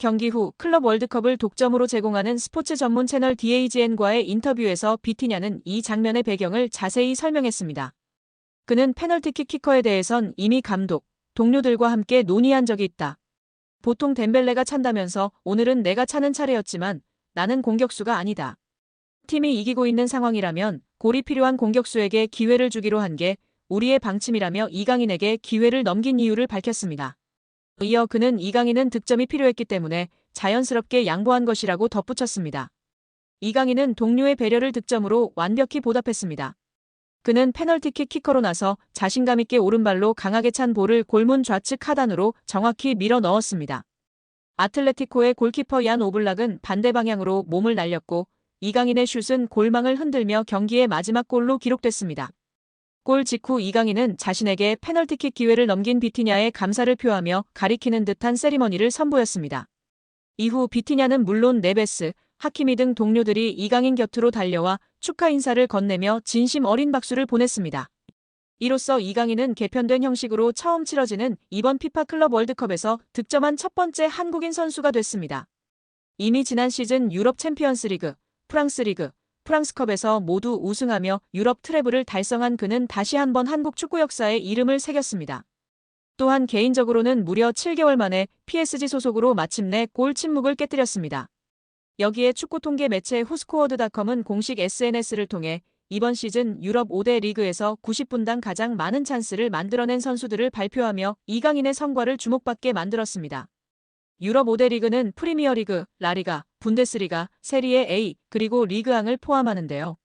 경기 후 클럽 월드컵을 독점으로 제공하는 스포츠 전문 채널 DAZN과의 인터뷰에서 비티냐는 이 장면의 배경을 자세히 설명했습니다. 그는 페널티킥 키커에 대해선 이미 감독, 동료들과 함께 논의한 적이 있다. 보통 덴벨레가 찬다면서 오늘은 내가 차는 차례였지만 나는 공격수가 아니다. 팀이 이기고 있는 상황이라면 골이 필요한 공격수에게 기회를 주기로 한 게 우리의 방침이라며 이강인에게 기회를 넘긴 이유를 밝혔습니다. 이어 그는 이강인은 득점이 필요했기 때문에 자연스럽게 양보한 것이라고 덧붙였습니다. 이강인은 동료의 배려를 득점으로 완벽히 보답했습니다. 그는 페널티킥 키커로 나서 자신감 있게 오른발로 강하게 찬 볼을 골문 좌측 하단으로 정확히 밀어 넣었습니다. 아틀레티코의 골키퍼 얀 오블락은 반대 방향으로 몸을 날렸고 이강인의 슛은 골망을 흔들며 경기의 마지막 골로 기록됐습니다. 골 직후 이강인은 자신에게 페널티킥 기회를 넘긴 비티냐에 감사를 표하며 가리키는 듯한 세리머니를 선보였습니다. 이후 비티냐는 물론 네베스, 하키미 등 동료들이 이강인 곁으로 달려와 축하 인사를 건네며 진심 어린 박수를 보냈습니다. 이로써 이강인은 개편된 형식으로 처음 치러지는 이번 피파 클럽 월드컵에서 득점한 첫 번째 한국인 선수가 됐습니다. 이미 지난 시즌 유럽 챔피언스 리그, 프랑스 리그, 프랑스컵에서 모두 우승하며 유럽 트래블을 달성한 그는 다시 한번 한국 축구 역사에 이름을 새겼습니다. 또한 개인적으로는 무려 7개월 만에 PSG 소속으로 마침내 골 침묵을 깨뜨렸습니다. 여기에 축구 통계 매체 후스코어드닷컴은 공식 SNS를 통해 이번 시즌 유럽 5대 리그에서 90분당 가장 많은 찬스를 만들어낸 선수들을 발표하며 이강인의 성과를 주목받게 만들었습니다. 유럽 5대 리그는 프리미어리그, 라리가, 분데스리가, 세리에 A, 그리고 리그앙을 포함하는데요.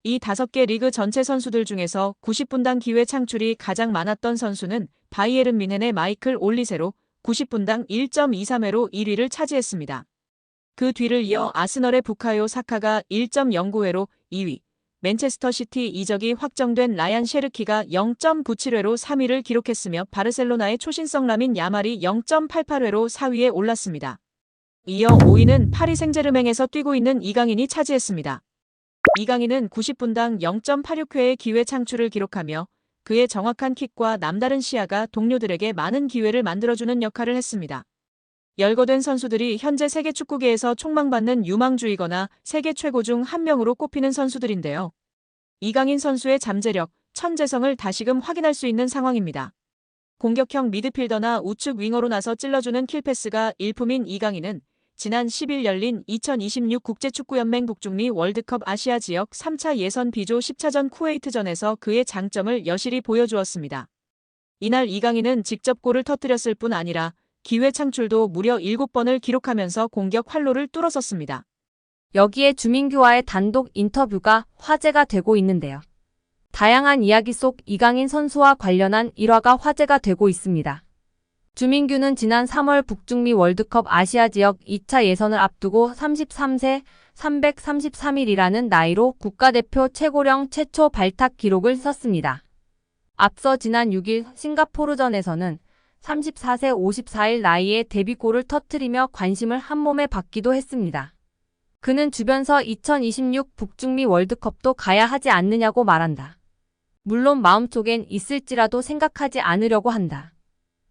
이 5개 리그 전체 선수들 중에서 90분당 기회 창출이 가장 많았던 선수는 바이에른 뮌헨의 마이클 올리세로 90분당 1.23회로 1위를 차지했습니다. 그 뒤를 이어 아스널의 부카요 사카가 1.09회로 2위, 맨체스터 시티 이적이 확정된 라얀 셰르키가 0.97회로 3위를 기록했으며 바르셀로나의 초신성 라민 야말이 0.88회로 4위에 올랐습니다. 이어 5위는 파리 생제르맹에서 뛰고 있는 이강인이 차지했습니다. 이강인은 90분당 0.86회의 기회 창출을 기록하며 그의 정확한 킥과 남다른 시야가 동료들에게 많은 기회를 만들어주는 역할을 했습니다. 열거된 선수들이 현재 세계 축구계에서 촉망받는 유망주이거나 세계 최고 중 한 명으로 꼽히는 선수들인데요. 이강인 선수의 잠재력, 천재성을 다시금 확인할 수 있는 상황입니다. 공격형 미드필더나 우측 윙어로 나서 찔러주는 킬패스가 일품인 이강인은 지난 10일 열린 2026 국제축구연맹 북중미 월드컵 아시아 지역 3차 예선 B조 10차전 쿠웨이트전에서 그의 장점을 여실히 보여주었습니다. 이날 이강인은 직접 골을 터뜨렸을 뿐 아니라 기회 창출도 무려 7번을 기록하면서 공격 활로를 뚫어섰습니다. 여기에 주민규와의 단독 인터뷰가 화제가 되고 있는데요. 다양한 이야기 속 이강인 선수와 관련한 일화가 화제가 되고 있습니다. 주민규는 지난 3월 북중미 월드컵 아시아 지역 2차 예선을 앞두고 33세 333일이라는 나이로 국가대표 최고령 최초 발탁 기록을 썼습니다. 앞서 지난 6일 싱가포르전에서는 34세 54일 나이에 데뷔골을 터뜨리며 관심을 한몸에 받기도 했습니다. 그는 주변서 2026 북중미 월드컵도 가야 하지 않느냐고 말한다. 물론 마음속엔 있을지라도 생각하지 않으려고 한다.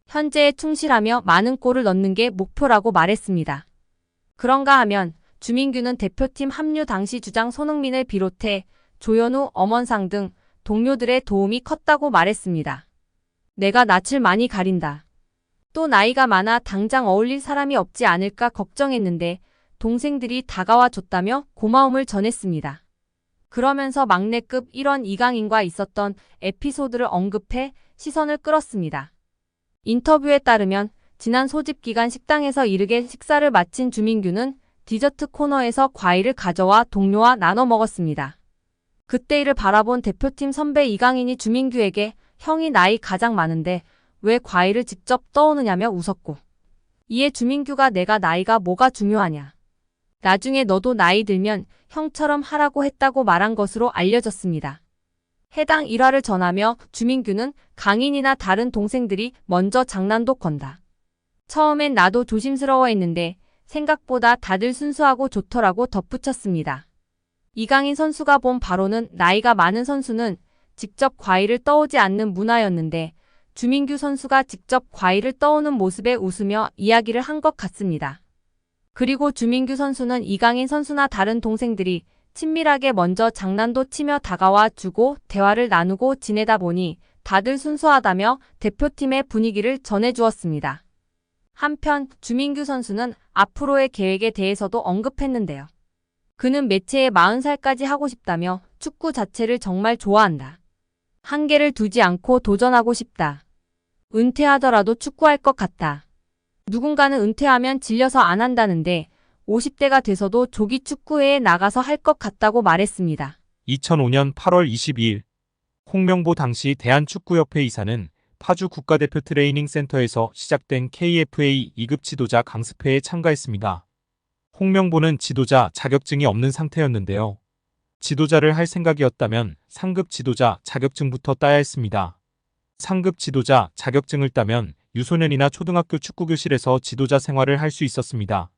현재에 충실하며 많은 골을 넣는 게 목표라고 말했습니다. 그런가 하면 주민규는 대표팀 합류 당시 주장 손흥민을 비롯해 조현우, 엄원상 등 동료들의 도움이 컸다고 말했습니다. 내가 낯을 많이 가린다. 또 나이가 많아 당장 어울릴 사람이 없지 않을까 걱정했는데 동생들이 다가와 줬다며 고마움을 전했습니다. 그러면서 막내급 1원 이강인과 있었던 에피소드를 언급해 시선을 끌었습니다. 인터뷰에 따르면 지난 소집 기간 식당에서 이르게 식사를 마친 주민규는 디저트 코너에서 과일을 가져와 동료와 나눠 먹었습니다. 그때 이를 바라본 대표팀 선배 이강인이 주민규에게 형이 나이 가장 많은데 왜 과일을 직접 떠오느냐며 웃었고 이에 주민규가 내가 나이가 뭐가 중요하냐. 나중에 너도 나이 들면 형처럼 하라고 했다고 말한 것으로 알려졌습니다. 해당 일화를 전하며 주민규는 강인이나 다른 동생들이 먼저 장난도 건다. 처음엔 나도 조심스러워했는데 생각보다 다들 순수하고 좋더라고 덧붙였습니다. 이강인 선수가 본 바로는 나이가 많은 선수는 직접 과일을 떠오지 않는 문화였는데 주민규 선수가 직접 과일을 떠오는 모습에 웃으며 이야기를 한 것 같습니다. 그리고 주민규 선수는 이강인 선수나 다른 동생들이 친밀하게 먼저 장난도 치며 다가와 주고 대화를 나누고 지내다 보니 다들 순수하다며 대표팀의 분위기를 전해주었습니다. 한편 주민규 선수는 앞으로의 계획에 대해서도 언급했는데요. 그는 매체에 40살까지 하고 싶다며 축구 자체를 정말 좋아한다. 한계를 두지 않고 도전하고 싶다. 은퇴하더라도 축구할 것 같다. 누군가는 은퇴하면 질려서 안 한다는데 50대가 돼서도 조기 축구회에 나가서 할 것 같다고 말했습니다. 2005년 8월 22일 홍명보 당시 대한축구협회 이사는 파주 국가대표 트레이닝 센터에서 시작된 KFA 2급 지도자 강습회에 참가했습니다. 홍명보는 지도자 자격증이 없는 상태였는데요. 지도자를 할 생각이었다면 상급 지도자 자격증부터 따야 했습니다. 상급 지도자 자격증을 따면 유소년이나 초등학교 축구교실에서 지도자 생활을 할 수 있었습니다.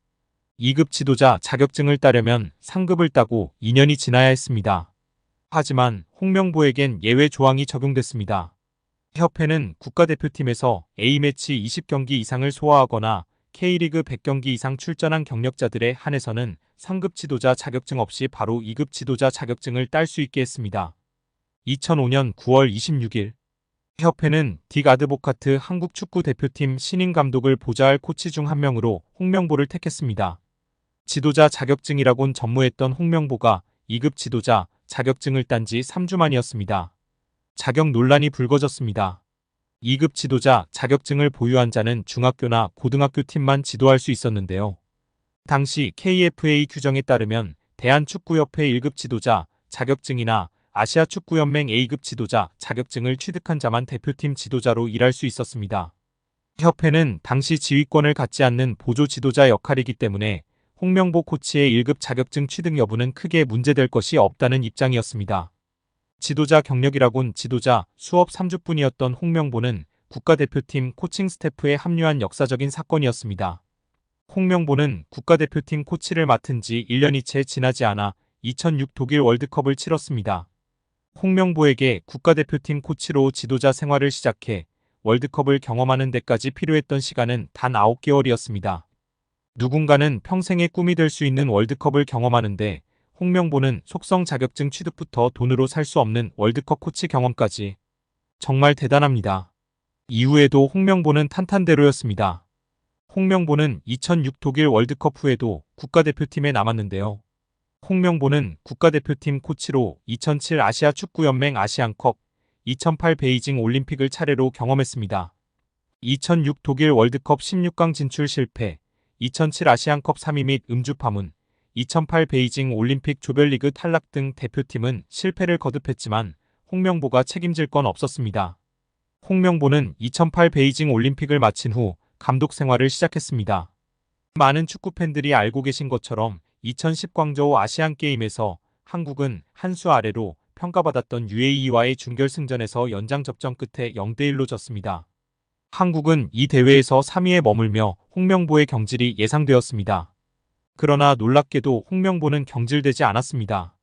2급 지도자 자격증을 따려면 상급을 따고 2년이 지나야 했습니다. 하지만 홍명보에겐 예외 조항이 적용됐습니다. 협회는 국가대표팀에서 A매치 20경기 이상을 소화하거나 K리그 100경기 이상 출전한 경력자들에 한해서는 상급 지도자 자격증 없이 바로 2급 지도자 자격증을 딸 수 있게 했습니다. 2005년 9월 26일 협회는 딕 아드보카트 한국 축구 대표팀 신인 감독을 보좌할 코치 중 한 명으로 홍명보를 택했습니다. 지도자 자격증이라곤 전무했던 홍명보가 2급 지도자 자격증을 딴 지 3주 만이었습니다. 자격 논란이 불거졌습니다. 2급 지도자 자격증을 보유한 자는 중학교나 고등학교 팀만 지도할 수 있었는데요. 당시 KFA 규정에 따르면 대한축구협회 1급 지도자 자격증이나 아시아축구연맹 A급 지도자 자격증을 취득한 자만 대표팀 지도자로 일할 수 있었습니다. 협회는 당시 지휘권을 갖지 않는 보조 지도자 역할이기 때문에 홍명보 코치의 1급 자격증 취득 여부는 크게 문제될 것이 없다는 입장이었습니다. 지도자 경력이라곤 지도자 수업 3주뿐이었던 홍명보는 국가대표팀 코칭 스태프에 합류한 역사적인 사건이었습니다. 홍명보는 국가대표팀 코치를 맡은 지 1년이 채 지나지 않아 2006 독일 월드컵을 치렀습니다. 홍명보에게 국가대표팀 코치로 지도자 생활을 시작해 월드컵을 경험하는 데까지 필요했던 시간은 단 9개월이었습니다. 누군가는 평생의 꿈이 될 수 있는 월드컵을 경험하는데 홍명보는 속성 자격증 취득부터 돈으로 살 수 없는 월드컵 코치 경험까지. 정말 대단합니다. 이후에도 홍명보는 탄탄대로였습니다. 홍명보는 2006 독일 월드컵 후에도 국가대표팀에 남았는데요. 홍명보는 국가대표팀 코치로 2007 아시아 축구연맹 아시안컵, 2008 베이징 올림픽을 차례로 경험했습니다. 2006 독일 월드컵 16강 진출 실패, 2007 아시안컵 3위 및 음주 파문, 2008 베이징 올림픽 조별리그 탈락 등 대표팀은 실패를 거듭했지만 홍명보가 책임질 건 없었습니다. 홍명보는 2008 베이징 올림픽을 마친 후 감독 생활을 시작했습니다. 많은 축구 팬들이 알고 계신 것처럼 2010 광저우 아시안게임에서 한국은 한 수 아래로 평가받았던 UAE와의 준결승전에서 연장 접전 끝에 0대1로 졌습니다. 한국은 이 대회에서 3위에 머물며 홍명보의 경질이 예상되었습니다. 그러나 놀랍게도 홍명보는 경질되지 않았습니다.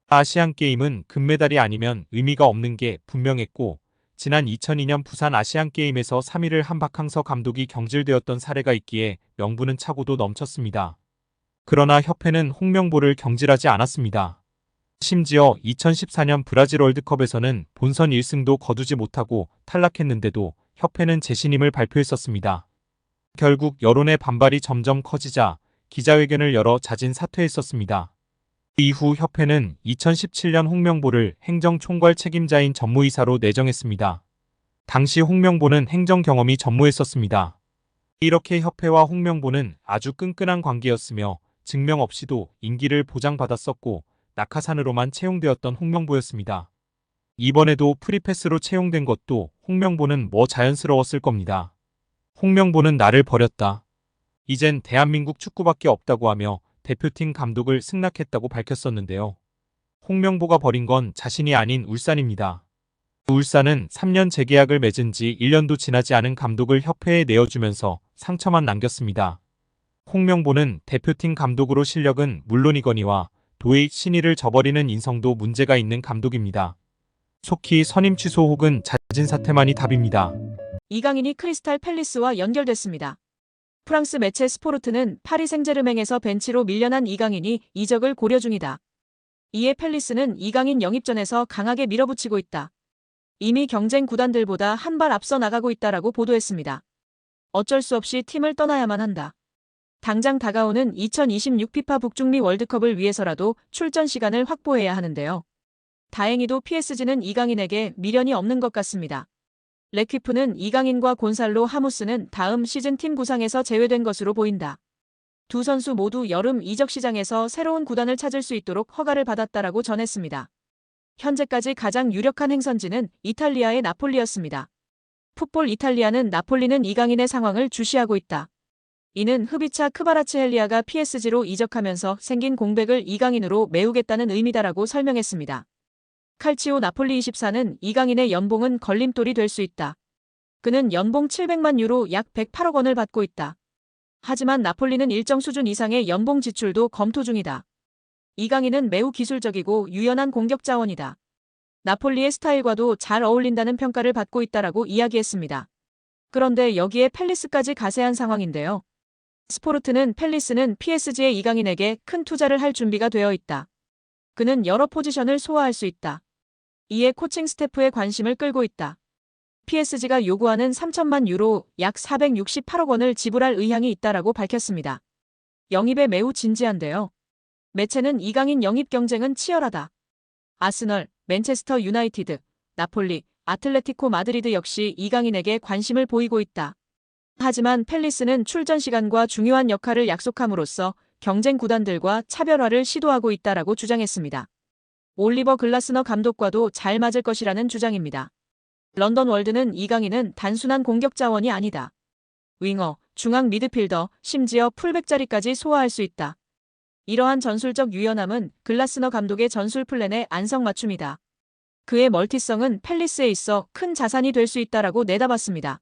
아시안게임은 금메달이 아니면 의미가 없는 게 분명했고 지난 2002년 부산 아시안게임에서 3위를 한 박항서 감독이 경질되었던 사례가 있기에 명분은 차고도 넘쳤습니다. 그러나 협회는 홍명보를 경질하지 않았습니다. 심지어 2014년 브라질 월드컵에서는 본선 1승도 거두지 못하고 탈락했는데도 협회는 재신임을 발표했었습니다. 결국 여론의 반발이 점점 커지자 기자회견을 열어 자진 사퇴했었습니다. 이후 협회는 2017년 홍명보를 행정총괄 책임자인 전무이사로 내정했습니다. 당시 홍명보는 행정 경험이 전무했었습니다. 이렇게 협회와 홍명보는 아주 끈끈한 관계였으며 증명 없이도 임기를 보장받았었고 낙하산으로만 채용되었던 홍명보였습니다. 이번에도 프리패스로 채용된 것도 홍명보는 뭐 자연스러웠을 겁니다. 홍명보는 나를 버렸다. 이젠 대한민국 축구밖에 없다고 하며 대표팀 감독을 승낙했다고 밝혔었는데요. 홍명보가 버린 건 자신이 아닌 울산입니다. 울산은 3년 재계약을 맺은 지 1년도 지나지 않은 감독을 협회에 내어주면서 상처만 남겼습니다. 홍명보는 대표팀 감독으로 실력은 물론이거니와 도의 신의를 저버리는 인성도 문제가 있는 감독입니다. 속히 선임 취소 혹은 자진 사퇴만이 답입니다. 이강인이 크리스탈 팰리스와 연결됐습니다. 프랑스 매체 스포르트는 파리 생제르맹에서 벤치로 밀려난 이강인이 이적을 고려 중이다. 이에 팰리스는 이강인 영입전에서 강하게 밀어붙이고 있다. 이미 경쟁 구단들보다 한 발 앞서 나가고 있다라고 보도했습니다. 어쩔 수 없이 팀을 떠나야만 한다. 당장 다가오는 2026 피파 북중미 월드컵을 위해서라도 출전 시간을 확보해야 하는데요. 다행히도 PSG는 이강인에게 미련이 없는 것 같습니다. 레퀴프는 이강인과 곤살로 하무스는 다음 시즌 팀 구상에서 제외된 것으로 보인다. 두 선수 모두 여름 이적 시장에서 새로운 구단을 찾을 수 있도록 허가를 받았다라고 전했습니다. 현재까지 가장 유력한 행선지는 이탈리아의 나폴리였습니다. 풋볼 이탈리아는 나폴리는 이강인의 상황을 주시하고 있다. 이는 흡이차 크바라츠헬리아가 PSG로 이적하면서 생긴 공백을 이강인으로 메우겠다는 의미다라고 설명했습니다. 칼치오 나폴리 24는 이강인의 연봉은 걸림돌이 될 수 있다. 그는 연봉 700만 유로 약 108억 원을 받고 있다. 하지만 나폴리는 일정 수준 이상의 연봉 지출도 검토 중이다. 이강인은 매우 기술적이고 유연한 공격 자원이다. 나폴리의 스타일과도 잘 어울린다는 평가를 받고 있다라고 이야기했습니다. 그런데 여기에 팰리스까지 가세한 상황인데요. 스포르트는 팰리스는 PSG의 이강인에게 큰 투자를 할 준비가 되어 있다. 그는 여러 포지션을 소화할 수 있다. 이에 코칭 스태프의 관심을 끌고 있다. PSG가 요구하는 3천만 유로 약 468억 원을 지불할 의향이 있다라고 밝혔습니다. 영입에 매우 진지한데요. 매체는 이강인 영입 경쟁은 치열하다. 아스널, 맨체스터 유나이티드, 나폴리, 아틀레티코 마드리드 역시 이강인에게 관심을 보이고 있다. 하지만 팰리스는 출전 시간과 중요한 역할을 약속함으로써 경쟁 구단들과 차별화를 시도하고 있다라고 주장했습니다. 올리버 글라스너 감독과도 잘 맞을 것이라는 주장입니다. 런던 월드는 이강인은 단순한 공격 자원이 아니다. 윙어, 중앙 미드필더, 심지어 풀백 자리까지 소화할 수 있다. 이러한 전술적 유연함은 글라스너 감독의 전술 플랜의 안성맞춤이다. 그의 멀티성은 팰리스에 있어 큰 자산이 될 수 있다라고 내다봤습니다.